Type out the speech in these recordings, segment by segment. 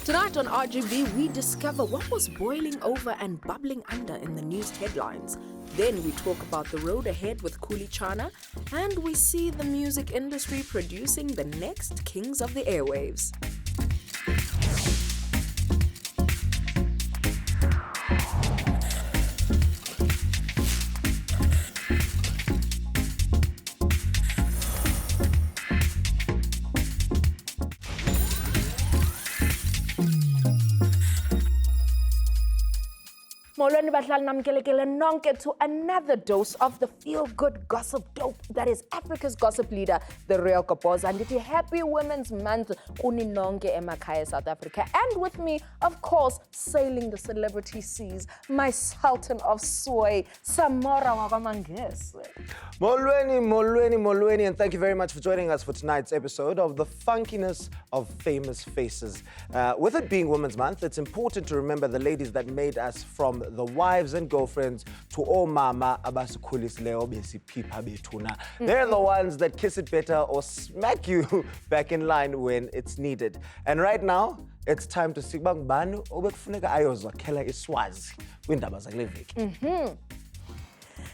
Tonight on RGB, we discover what was boiling over and bubbling under in the news headlines. Then we talk about the road ahead with Khuli Chana, and we see the music industry producing the next kings of the airwaves. Molweni bahlali namkelekele nonke to another dose of the feel-good gossip dope that is Africa's gossip leader, the Real Kapoza. And it's Happy Women's Month, kuni nonke emakhaya, South Africa. And with me, of course, sailing the celebrity seas, my sultan of sway, Samora Wagamangese. Molweni, and thank you very much for joining us for tonight's episode of The Funkiness of Famous Faces. With it being Women's Month, it's important to remember the ladies that made us, from the wives and girlfriends to all mama abasikhulisileyo besiphipa bethuna. They're the ones that kiss it better or smack you back in line when it's needed. And right now, it's time to see ngubani obekufuneka ayozakhela iswazi kwindaba zakule veki.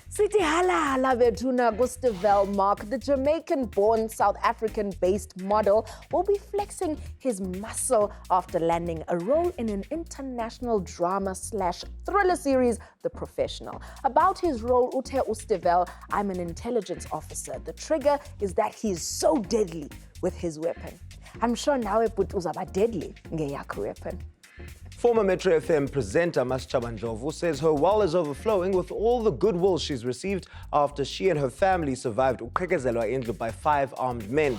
Siti hala Veduna Gustavel Mark, the Jamaican-born South African-based model, will be flexing his muscle after landing a role in an international drama/thriller series, The Professional. About his role, Ute Ustevel, I'm an intelligence officer. The trigger is that he's so deadly with his weapon. I'm sure now it uzaba deadly ngeyakho weapon. Former Metro FM presenter Maschabanjovu says her well is overflowing with all the goodwill she's received after she and her family survived uqhekezelwa indlu by 5 armed men.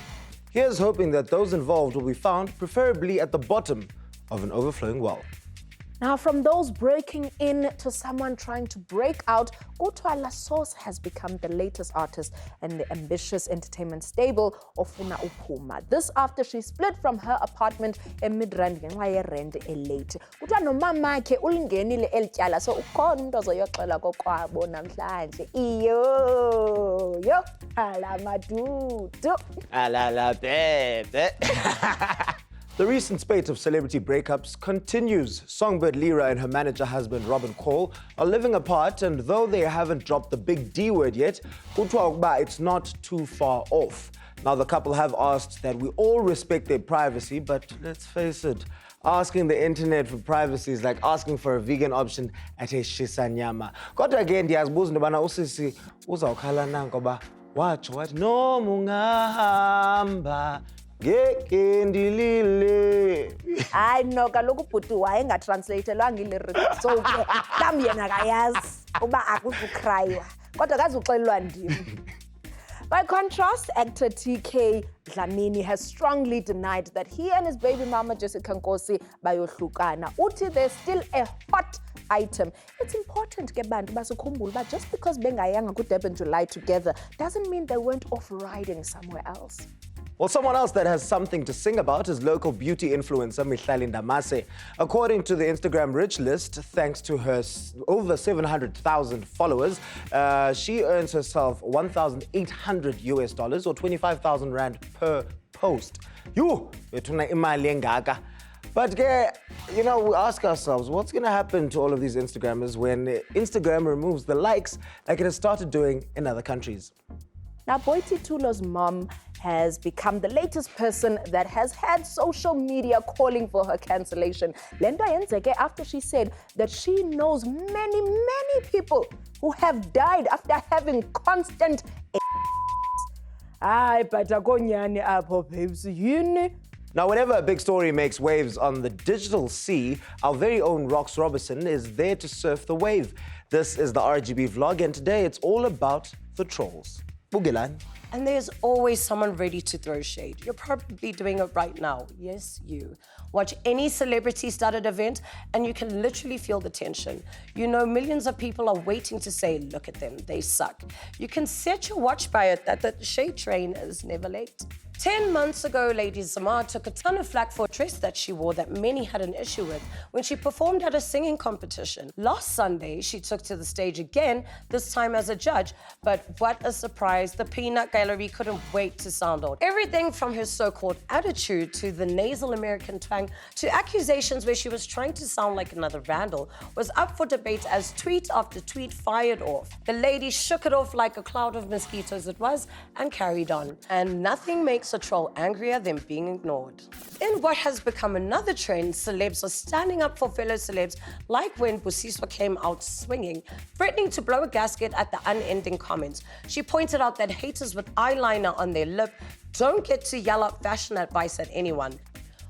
Here's hoping that those involved will be found, preferably at the bottom of an overflowing well. Now, from those breaking in to someone trying to break out, Kutwa Source has become the latest artist in the ambitious entertainment stable of Funa Upuma. This after she split from her apartment in Midrand ngenxa yerent elate. Kutwa nomamakhe ulingenile elityala, so ukhona umuntu ozoyoxela kokwabo namhlanje. Yo ala madudu Alala bebe. The recent spate of celebrity breakups continues. Songbird Lyra and her manager husband Robin Cole are living apart, and though they haven't dropped the big D word yet, it's not too far off. Now, the couple have asked that we all respect their privacy, but let's face it, asking the internet for privacy is like asking for a vegan option at a shisanyama. Kodwa again, ndiyazibuza ndibana usisi uzawukhala na ngoba wathi no mungahamba I know kaloku bhuti wayengatranslatelwanga ilyrics, so mhlawumbi yena akayazi uba akuzukraywa kodwa akazuxelelwa ndim. By contrast, actor TK Dlamini has strongly denied that he and his baby mama Jessica Nkosi bayohlukana. Uthi they're still a hot item. It's important ke bantu basikhumbule but just because bengayanga kuDurban to lie together doesn't mean they weren't off riding somewhere else. Well, someone else that has something to sing about is local beauty influencer Mihlali Ndamase. According to the Instagram rich list, thanks to her over 700,000 followers, she earns herself $1,800 or 25,000 rand per post. But we ask ourselves, what's going to happen to all of these Instagrammers when Instagram removes the likes like it has started doing in other countries? Now, Boiti Tulo's mom has become the latest person that has had social media calling for her cancellation. Lendo yenzeke after she said that she knows many people who have died after having constant but akonyani apho babes yini. Now, whenever a big story makes waves on the digital sea, our very own Rox Robertson is there to surf the wave. This is the RGB vlog, and today it's all about the trolls. Bugilan. And there's always someone ready to throw shade. You're probably doing it right now. Yes, you. Watch any celebrity-started event and you can literally feel the tension. You know, millions of people are waiting to say, look at them, they suck. You can set your watch by it that the shade train is never late. 10 months ago, Lady Zamar took a ton of flack for a dress that she wore that many had an issue with when she performed at a singing competition. Last Sunday, she took to the stage again, this time as a judge. But what a surprise, the peanut guy Valerie couldn't wait to sound out. Everything from her so-called attitude to the nasal American twang to accusations where she was trying to sound like another Randall was up for debate as tweet after tweet fired off. The lady shook it off like a cloud of mosquitoes it was and carried on. And nothing makes a troll angrier than being ignored. In what has become another trend, celebs are standing up for fellow celebs, like when Busiswa came out swinging, threatening to blow a gasket at the unending comments. She pointed out that haters with eyeliner on their lip don't get to yell out fashion advice at anyone.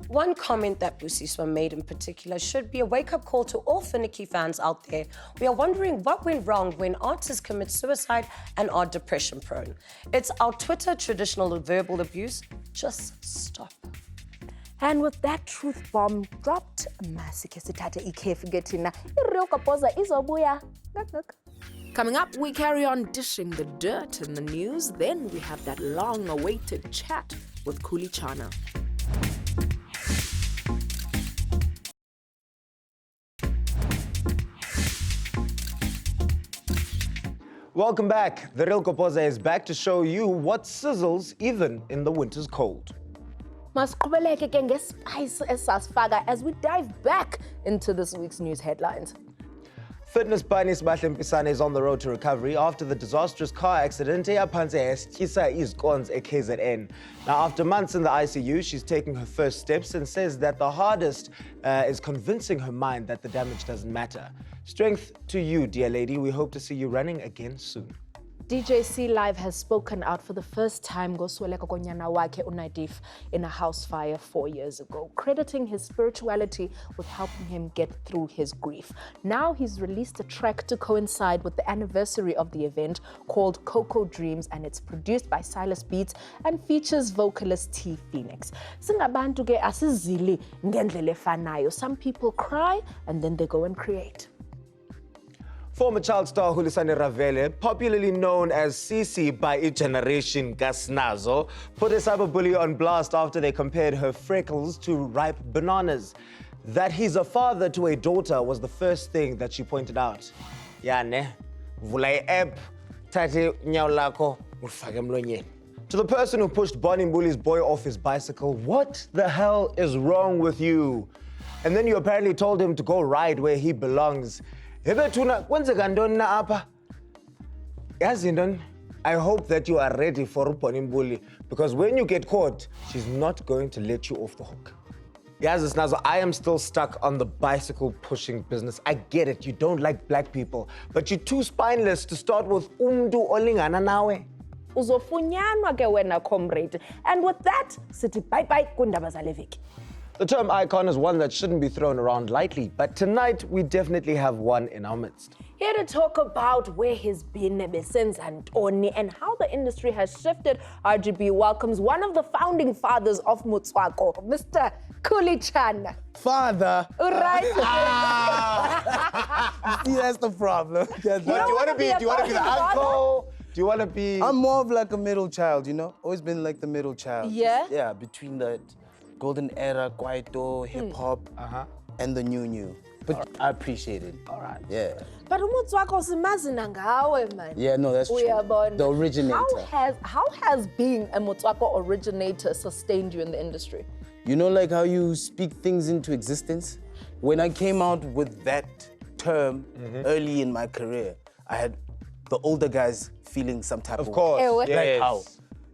One comment that Busiswa made in particular should be a wake-up call to all finicky fans out there. We are wondering what went wrong when artists commit suicide and are depression-prone. It's our Twitter traditional verbal abuse. Just stop. And with that truth bomb dropped, masike sithathe ikhefu ke thina ireal kapoza izobuya. Coming up, we carry on dishing the dirt in the news. Then we have that long-awaited chat with Khuli Chana. Welcome back. The Real Kopoza is back to show you what sizzles even in the winter's cold. Masiqhubeleke ke ngespice esasifaka as we dive back into this week's news headlines. Fitness bunny Sibahle Mpisane is on the road to recovery after the disastrous car accident eyaphansi yatyisa izikons eKZN. Now, after months in the ICU, she's taking her first steps and says that the hardest is convincing her mind that the damage doesn't matter. Strength to you, dear lady. We hope to see you running again soon. DJ C Live has spoken out for the first time ngosweleka konyana wakhe uNadif in a house fire 4 years ago, crediting his spirituality with helping him get through his grief. Now he's released a track to coincide with the anniversary of the event called Coco Dreams, and it's produced by Silas Beats and features vocalist T Phoenix. Singabantu ke asizili ngendlela efanayo. Some people cry and then they go and create. Former child star Hulisani Ravele, popularly known as Sisi by its generation Gasnazo, put a cyberbully on blast after they compared her freckles to ripe bananas. That he's a father to a daughter was the first thing that she pointed out. Yane, vulai app, tati nyawlako, ufake mlonyeni. To the person who pushed Bonnie Mbuli's boy off his bicycle, what the hell is wrong with you? And then you apparently told him to go ride where he belongs. I hope that you are ready for Bonnie Mbuli, because when you get caught, she's not going to let you off the hook. Nazo, I am still stuck on the bicycle pushing business. I get it, you don't like black people, but you're too spineless to start with umdu olingana nawe. Uzofunyanwa ke wena comrade. And with that, sithi bye-bye kundaba zale veki. The term icon is one that shouldn't be thrown around lightly, but tonight we definitely have one in our midst. Here to talk about where he's been, Besenz and Tony, and how the industry has shifted, RGB welcomes one of the founding fathers of Motswako, Mr. Khuli Chana. Father? Right. See, that's the problem. Do you want to be the uncle? Do you want to be... I'm more of like a middle child, you know? Always been like the middle child. Yeah? Yeah, between the golden era, kwaito, hip-hop, and the new. But I appreciate it. All right. Yeah. But Motswako simazina ngawe, man. Yeah, no, that's true. The originator. How has being a Motswako originator sustained you in the industry? You know, like how you speak things into existence? When I came out with that term early in my career, I had the older guys feeling some type of... Of course, like how?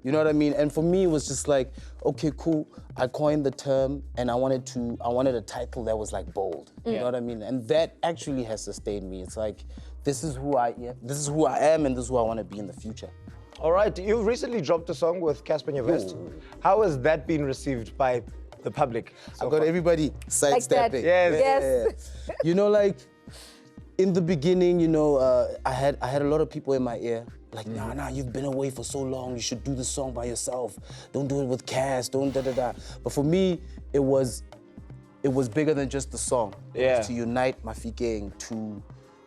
You know what I mean? And for me, it was just like, okay, cool. I coined the term, and I wanted a title that was like bold. You know what I mean? And that actually has sustained me. It's like, this is who I am. This is who I am, and this is who I want to be in the future. All right, you've recently dropped a song with Casper Nyovest. How has that been received by the public? I got everybody sidestepping. Yes. You know, like in the beginning, you know, I had a lot of people in my ear. Like, nah, you've been away for so long. You should do the song by yourself. Don't do it with Cass. Don't da-da-da. But for me, it was bigger than just the song. It was to unite Mafikeng, to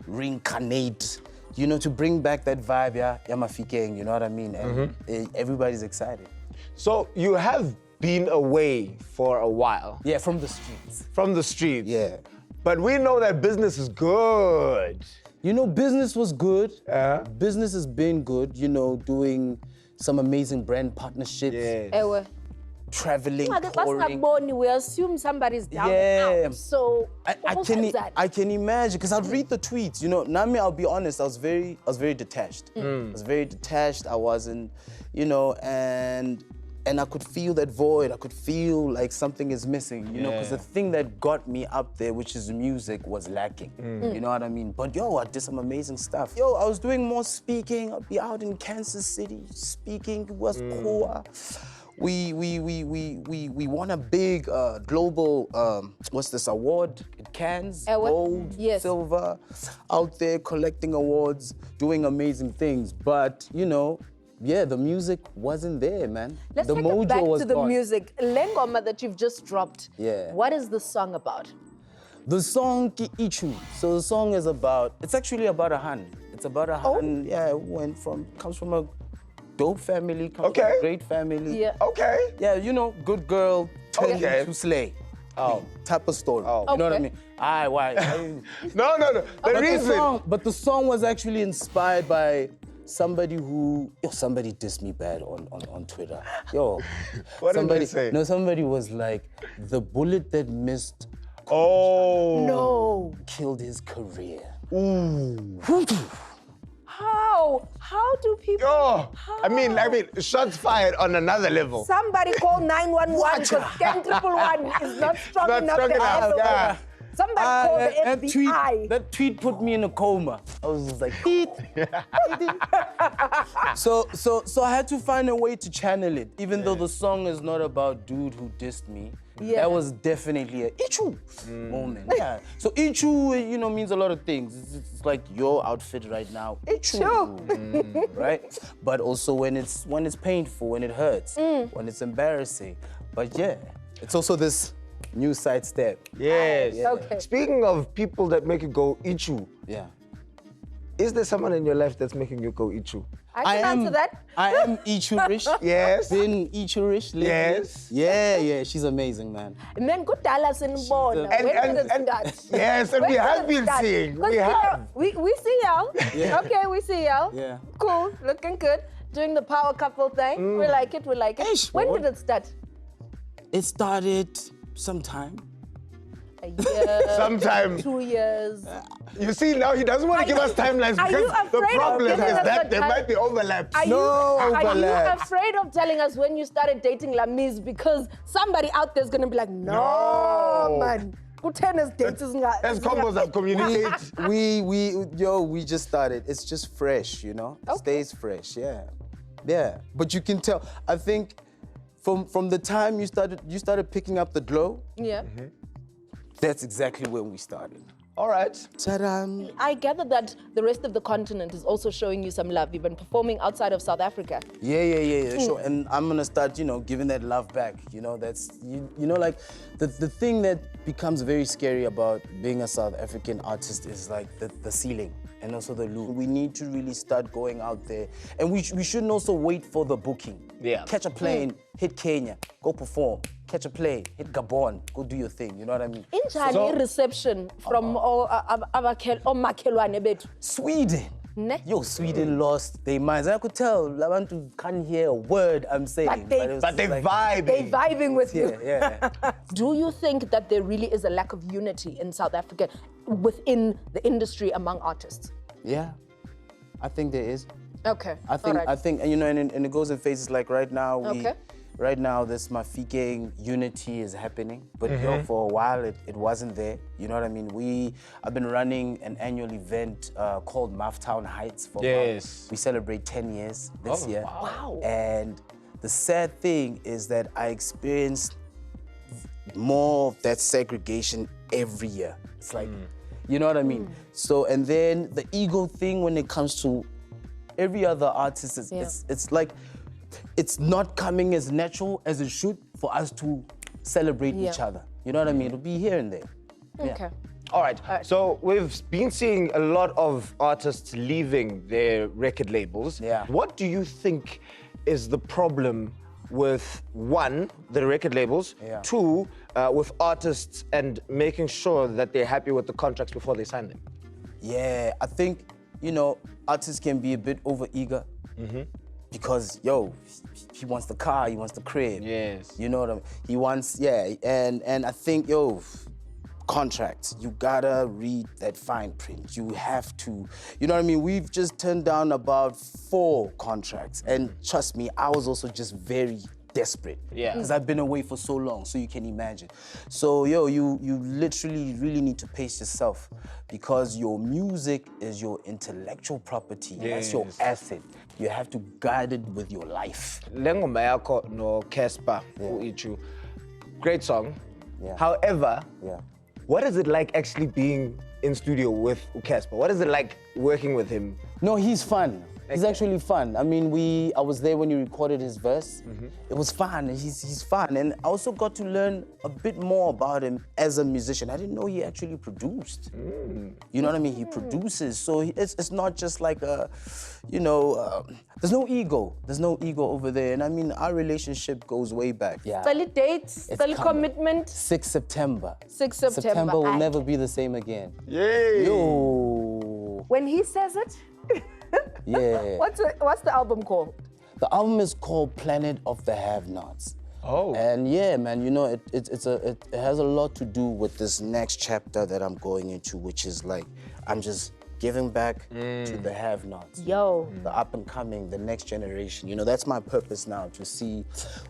reincarnate, you know, to bring back that vibe, Mafikeng, you know what I mean? And everybody's excited. So you have been away for a while. Yeah, from the streets. From the streets. Yeah. But we know that business is good. You know, business was good. Business has been good, you know, doing some amazing brand partnerships, Yes. Ewe. traveling, Ungake xa touring. singakuboni, we assume somebody's down Yeah. and out. So I can imagine, because I'd read the tweets, you know. Nami, I'll be honest, I was very detached. I was very detached. I wasn't, you know, and I could feel that void. I could feel like something is missing, you know, because the thing that got me up there, which is music, was lacking. You know what I mean? But yo, I did some amazing stuff. Yo, I was doing more speaking. I'd be out in Kansas City speaking. It was cool. We won a big global award at Cannes, gold, yes. silver, out there collecting awards, doing amazing things. But you know, yeah, the music wasn't there, man. Let's the take mojo it back was to the gone. music. Lengoma that you've just dropped. Yeah. What is the song about? The song ICHU. So the song is about. It's actually about a hun. It's about a hun. Yeah, comes from a dope family. Comes from a great family. Yeah. Okay. Yeah, you know, good girl turned Okay. into slay. Oh. Type of story. Oh. You know what I Okay. mean? Why? No. The reason. But the song was actually inspired by somebody who, somebody dissed me bad on Twitter. Yo, What did they somebody, say? No, somebody was like, the bullet that missed Oh. No. killed his career. How do people? Oh. I mean, shots fired on another level. Somebody call 911 because 101 is not strong Not enough strong to enough, handle yeah. it. Somebody call the FBI. That tweet put me in a coma. I was just like, so I had to find a way to channel it, even though the song is not about dude who dissed me. Yeah. That was definitely a ICHU moment. Yeah. So ICHU, you know, means a lot of things. It's like your outfit right now. ICHU. Right? But also when it's painful, when it hurts, when it's embarrassing. But yeah, it's also this new sidestep. Yes. Okay. Speaking of people that make you go ICHU, Yeah. is there someone in your life that's making you go ICHU? I can answer that. I am ICHU-ish. Yes. Been ICHU-ish lately. Yes. Yeah, she's amazing, man. And then good Dallas in Bona. And- When and- did it and- start? Yes, and When we did have it been start? seeing. 'Cause, We you know, have. we see y'all. Yeah. Okay, we see y'all. Yeah. Cool, looking good. Doing the power couple thing. We like it. Eish, When boy. did it start? It started sometime. A year, Sometime. 2 years. You see, now he doesn't want to give us timelines are you because the afraid of problem is giving us that a there time- might be overlaps. Are you overlap. afraid of telling us when you started dating Lamiz? Because somebody out there's gonna be like, no, man. Tennis dates is not. As combos that communicate. We just started. It's just fresh, you know? It stays fresh, yeah. But you can tell, I think from the time you started picking up the glow, Yeah. that's exactly when we started. All right. Ta-da. I gather that the rest of the continent is also showing you some love. You've been performing outside of South Africa. Yeah, sure. And I'm gonna start, you know, giving that love back. You know, that's you know, like the thing that becomes very scary about being a South African artist is like the ceiling and also the loop. We need to really start going out there, and we shouldn't also wait for the booking. Yeah. Catch a plane, hit Kenya, go perform. Catch a plane, hit Gabon, go do your thing. You know what I mean? Injani reception from omakhelwane bethu. Sweden. Ne? Yo, Sweden lost their minds. And I could tell, Labantu can't hear a word I'm saying. it was But they like, vibe. They vibing with you. Yeah. Do you think that there really is a lack of unity in South Africa within the industry among artists? Yeah, I think there is. Okay. I think, all right. and you know, and it goes in phases. Like right now, Okay. right now, this Mafikeng unity is happening. But you know, for a while, it wasn't there. You know what I mean? I've been running an annual event called Maftown Heights for Yes. we celebrate 10 years this year. Wow. And the sad thing is that I experienced more of that segregation every year. It's like, you know what I mean? So, and then the ego thing when it comes to every other artist, it's like, it's not coming as natural as it should for us to celebrate each other. You know what I mean? It'll be here and there. Okay. All right. So we've been seeing a lot of artists leaving their record labels. Yeah. What do you think is the problem with, one, the record labels, Yeah. two, with artists and making sure that they're happy with the contracts before they sign them? Yeah, I think, you know, artists can be a bit over-eager. because, yo, he wants the car, he wants the crib. Yes. You know what I mean? He wants, yeah, and I think, yo, contracts, you gotta read that fine print. You have to, you know what I mean? We've just turned down about 4 contracts, and trust me, I was also just very desperate. Yeah. Because I've been away for so long, so you can imagine. So, yo, you literally really need to pace yourself, because your music is your intellectual property. That's your asset. You have to guard it with your life. Lengoma yakho no Casper u-ICHU. Great song. Yeah. However, Yeah. what is it like actually being in studio with Casper? What is it like working with him? No, he's fun. He's actually fun. I mean, I was there when you recorded his verse. It was fun. He's fun. And I also got to learn a bit more about him as a musician. I didn't know he actually produced. You know what I mean? He produces. So it's not just like a, you know, there's no ego. There's no ego over there. And I mean, our relationship goes way back. Yeah. Early dates, It's early coming. commitment. 6 September. 6 September. September will Aye. never be the same again. Yay! Yo. When he says it, Yeah. what's the album called? The album is called Planet of the Have-Nots. Oh. And yeah, man, you know, it has a lot to do with this next chapter that I'm going into, which is like, I'm just giving back to the have-nots. Yo. The up and coming, the next generation. You know, that's my purpose now, to see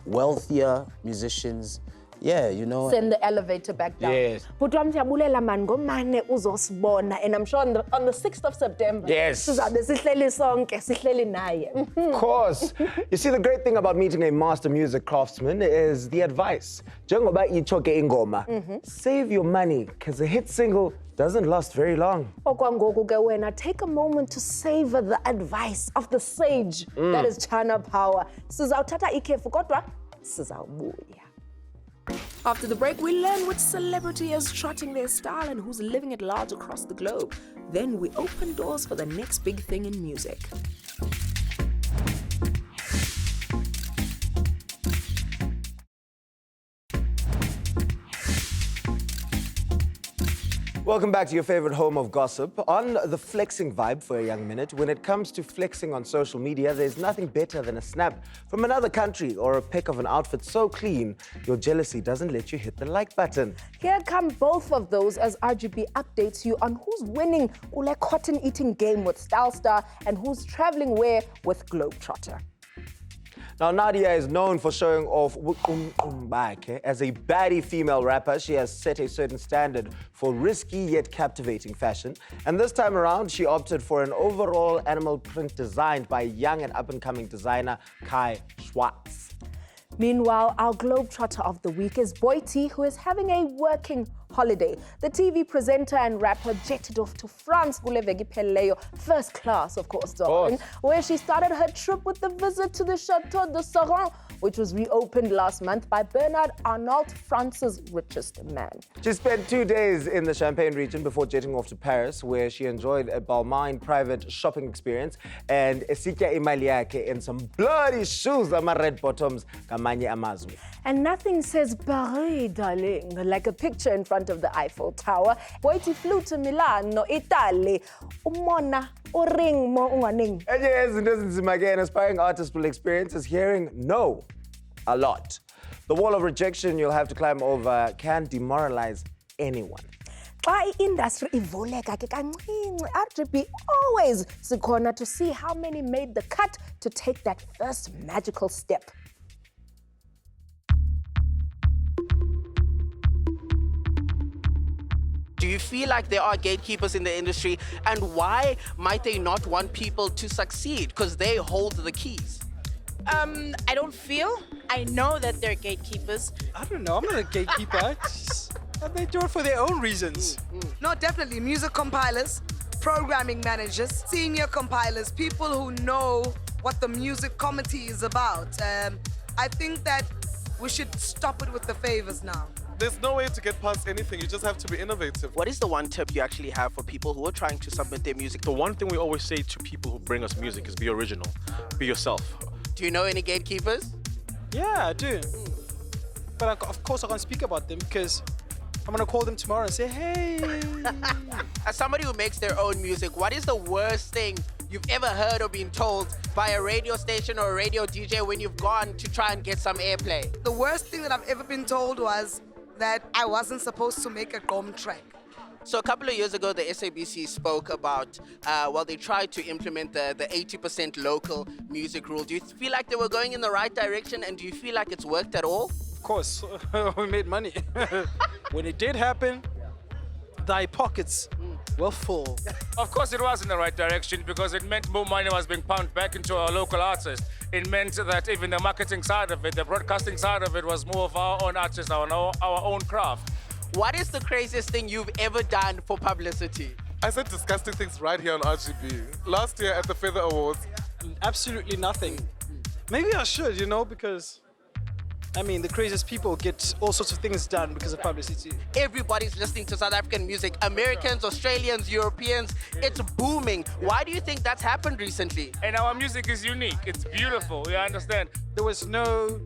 wealthier musicians. Yeah, you know. Send the elevator back down. Yes. Bhuti wami siyabulela man ngomane uzosibona, and I'm sure on the 6th of September. Yes. Sizabe sihleli sonke, sihleli naye. Of course. You see, the great thing about meeting a master music craftsman is the advice. Njengoba ichoke ingoma, save your money, because a hit single doesn't last very long. Okwangoku ke wena, take a moment to savor the advice of the sage that is Chana Power. Sizawuthatha ikhefu kodwa sizawubuya. After the break, we learn which celebrity is trotting their style and who's living it large across the globe. Then we open doors for the next big thing in music. Welcome back to your favorite home of gossip. On the flexing vibe for a young minute, when it comes to flexing on social media, there's nothing better than a snap from another country or a pic of an outfit so clean, your jealousy doesn't let you hit the like button. Here come both of those as RGB updates you on who's winning kule cotton eating game with Style Star and who's traveling where with Globetrotter. Now, Nadia is known for showing off back. As a baddie female rapper, she has set a certain standard for risky yet captivating fashion. And this time around, she opted for an overall animal print designed by young and up-and-coming designer Kai Schwartz. Meanwhile, our Globetrotter of the week is Boity, who is having a working holiday. The TV presenter and rapper jetted off to France, first class, of course, darling, where she started her trip with a visit to the Chateau de Saran, which was reopened last month by Bernard Arnault, France's richest man. She spent 2 days in the Champagne region before jetting off to Paris, where she enjoyed a Balmain private shopping experience and esitya imali yakhe in some bloody shoes, red bottoms, kamanye amazwi. And nothing says Paris, darling, like a picture in front of the Eiffel Tower. Boity flew to Milan, no Italy. Umona, uring mo unganing. An aspiring artist will experience is hearing no a lot. The wall of rejection you'll have to climb over can demoralize anyone. Xa i-industry ivuleka ke kancinci, RGB always sikhona to see how many made the cut to take that first magical step. Do you feel like there are gatekeepers in the industry, and why might they not want people to succeed? Because they hold the keys. I don't feel. I know that they're gatekeepers. I don't know. I'm not a gatekeeper. They do it for their own reasons. No, definitely. Music compilers, programming managers, senior compilers, people who know what the music committee is about. I think that we should stop it with the favors now. There's no way to get past anything. You just have to be innovative. What is the one tip you actually have for people who are trying to submit their music? The one thing we always say to people who bring us music is be original, be yourself. Do you know any gatekeepers? Yeah, I do. But of course I can't speak about them because I'm gonna call them tomorrow and say, hey. As somebody who makes their own music, what is the worst thing you've ever heard or been told by a radio station or a radio DJ when you've gone to try and get some airplay? The worst thing that I've ever been told was that I wasn't supposed to make a gqom track. So a couple of years ago, the SABC spoke about, they tried to implement the 80% local music rule. Do you feel like they were going in the right direction, and do you feel like it's worked at all? Of course, we made money. When it did happen, thy pockets were full. Of course it was in the right direction because it meant more money was being pumped back into our local artists. It meant that even the marketing side of it, the broadcasting side of it was more of our own artists, our own craft. What is the craziest thing you've ever done for publicity? I said disgusting things right here on RGB. Last year at the Feather Awards. Absolutely nothing. Maybe I should, because I mean, the craziest people get all sorts of things done because of publicity. Everybody's listening to South African music. Americans, Australians, Europeans. It's booming. Why do you think that's happened recently? And our music is unique. It's beautiful. You understand? There was no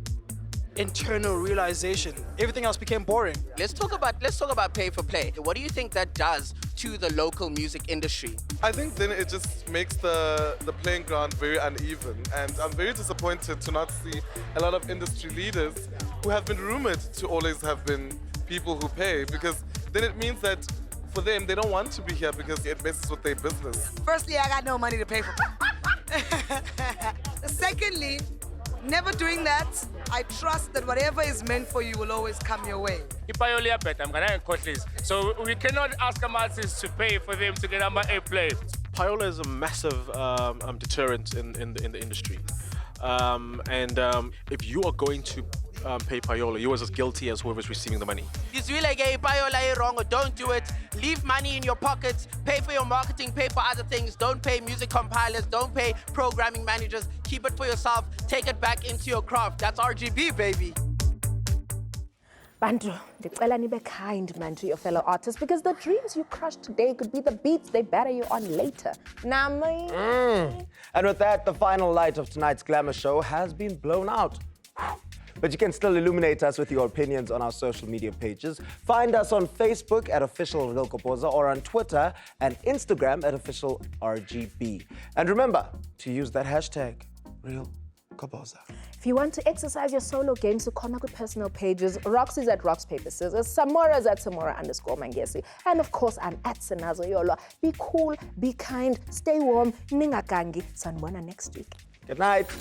internal realization. Everything else became boring. Let's talk about pay for play. What do you think that does to the local music industry? I think then it just makes the playing ground very uneven, and I'm very disappointed to not see a lot of industry leaders who have been rumored to always have been people who pay, because then it means that for them, they don't want to be here because it messes with their business. Firstly, I got no money to pay for. Secondly, never doing that. I trust that whatever is meant for you will always come your way. So we cannot ask artists to pay for them to get number 8 play. Payola is a massive deterrent in the industry. If you are going to pay Payola, you're as guilty as whoever's receiving the money. It's really gay, Payola wrong, or don't do it. Leave money in your pockets, pay for your marketing, pay for other things. Don't pay music compilers, don't pay programming managers. Keep it for yourself, take it back into your craft. That's RGB, baby. Bantu, ndicela nibe kind, man, to your fellow artists, because the dreams you crush today could be the beats they batter you on later. Nami. And with that, the final light of tonight's glamour show has been blown out. But you can still illuminate us with your opinions on our social media pages. Find us on Facebook at Official Real Kopoza, or on Twitter and Instagram at Official RGB. And remember to use that hashtag, Real Kopoza. If you want to exercise your solo game, so connect with personal pages. Rox is at Rox Paper Scissors. Samora is at Samora_Mangesi. And of course, I'm at Senazo Yolo. Be cool, be kind, stay warm. Ningakangi. Sanbona next week. Good night.